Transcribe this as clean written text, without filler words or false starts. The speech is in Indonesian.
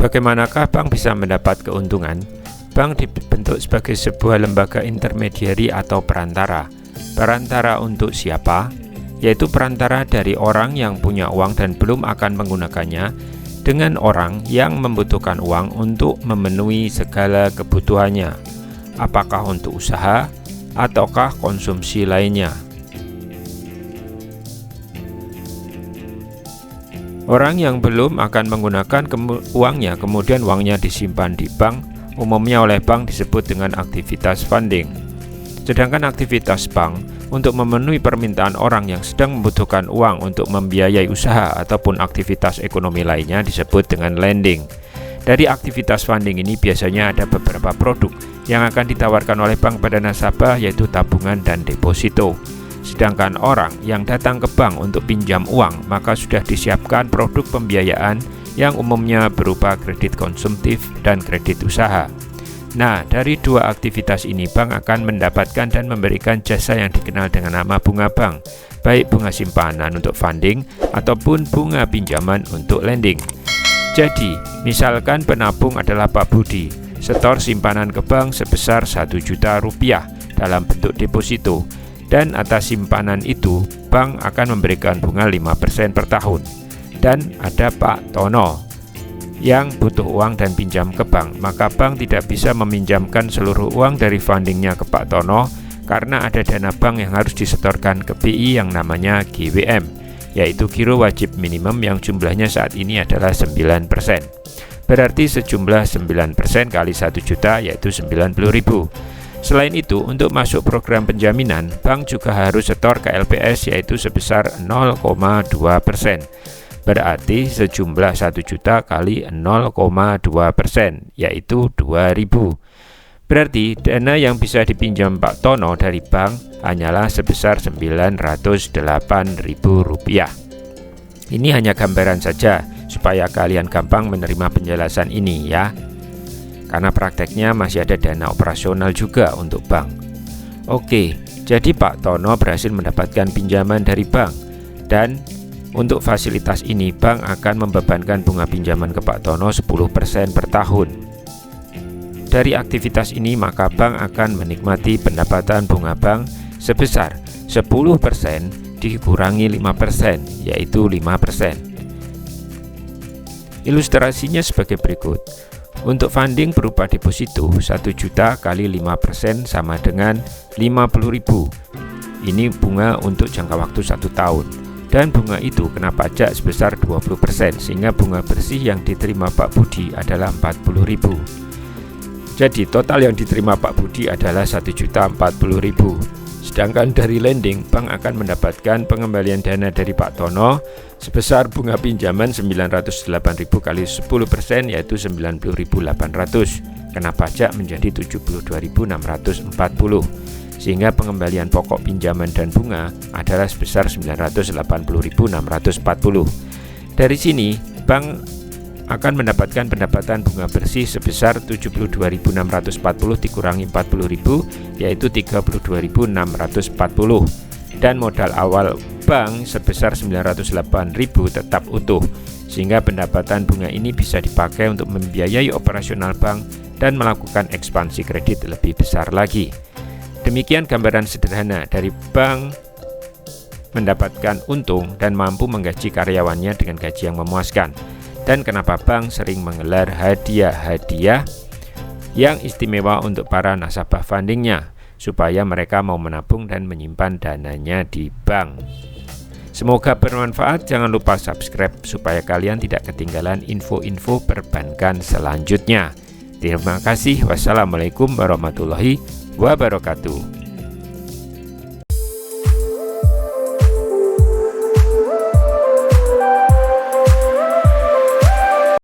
Bagaimanakah bank bisa mendapat keuntungan? Bank dibentuk sebagai sebuah lembaga intermediari atau perantara. Perantara untuk siapa? Yaitu perantara dari orang yang punya uang dan belum akan menggunakannya dengan orang yang membutuhkan uang untuk memenuhi segala kebutuhannya, apakah untuk usaha ataukah konsumsi lainnya. Orang yang belum akan menggunakan uangnya, kemudian uangnya disimpan di bank, umumnya oleh bank disebut dengan aktivitas funding. Sedangkan aktivitas bank untuk memenuhi permintaan orang yang sedang membutuhkan uang untuk membiayai usaha ataupun aktivitas ekonomi lainnya disebut dengan lending. Dari aktivitas funding ini biasanya ada beberapa produk yang akan ditawarkan oleh bank pada nasabah, yaitu tabungan dan deposito. Sedangkan orang yang datang ke bank untuk pinjam uang, maka sudah disiapkan produk pembiayaan yang umumnya berupa kredit konsumtif dan kredit usaha. Nah, dari dua aktivitas ini bank akan mendapatkan dan memberikan jasa yang dikenal dengan nama bunga bank, baik bunga simpanan untuk funding ataupun bunga pinjaman untuk lending. Jadi, misalkan penabung adalah Pak Budi, setor simpanan ke bank sebesar 1 juta rupiah dalam bentuk deposito. Dan atas simpanan itu, bank akan memberikan bunga 5% per tahun. Dan ada Pak Tono yang butuh uang dan pinjam ke bank, maka bank tidak bisa meminjamkan seluruh uang dari fundingnya ke Pak Tono karena ada dana bank yang harus disetorkan ke BI yang namanya GWM, yaitu giro wajib minimum yang jumlahnya saat ini adalah 9%. Berarti sejumlah 9% kali 1 juta yaitu 90.000. Selain itu, untuk masuk program penjaminan, bank juga harus setor ke LPS yaitu sebesar 0,2%. Berarti sejumlah 1 juta kali 0,2% yaitu 2.000. Berarti dana yang bisa dipinjam Pak Tono dari bank hanyalah sebesar 908.000 rupiah. Ini hanya gambaran saja supaya kalian gampang menerima penjelasan ini ya. Karena prakteknya masih ada dana operasional juga untuk bank. Oke, jadi Pak Tono berhasil mendapatkan pinjaman dari bank. Dan untuk fasilitas ini bank akan membebankan bunga pinjaman ke Pak Tono 10% per tahun. Dari aktivitas ini maka bank akan menikmati pendapatan bunga bank sebesar 10% dikurangi 5%, yaitu 5%. Ilustrasinya sebagai berikut. Untuk funding berupa deposito 1 juta kali 5% sama dengan 50.000. Ini bunga untuk jangka waktu 1 tahun. Dan bunga itu kena pajak sebesar 20%, sehingga bunga bersih yang diterima Pak Budi adalah 40.000. Jadi total yang diterima Pak Budi adalah 1.040.000. Sedangkan dari lending, bank akan mendapatkan pengembalian dana dari Pak Tono sebesar bunga pinjaman 908.000 kali 10%, yaitu 90.800. Kena pajak menjadi 72.640. Sehingga pengembalian pokok pinjaman dan bunga adalah sebesar 980.640. Dari sini, bank akan mendapatkan pendapatan bunga bersih sebesar 72.640 dikurangi 40.000, yaitu 32.640. Dan modal awal bank sebesar 908.000 tetap utuh, sehingga pendapatan bunga ini bisa dipakai untuk membiayai operasional bank dan melakukan ekspansi kredit lebih besar lagi. Demikian gambaran sederhana dari bank mendapatkan untung dan mampu menggaji karyawannya dengan gaji yang memuaskan. Dan kenapa bank sering menggelar hadiah-hadiah yang istimewa untuk para nasabah fundingnya, supaya mereka mau menabung dan menyimpan dananya di bank. Semoga bermanfaat. Jangan lupa subscribe supaya kalian tidak ketinggalan info-info perbankan selanjutnya. Terima kasih. Wassalamualaikum warahmatullahi wabarakatuh.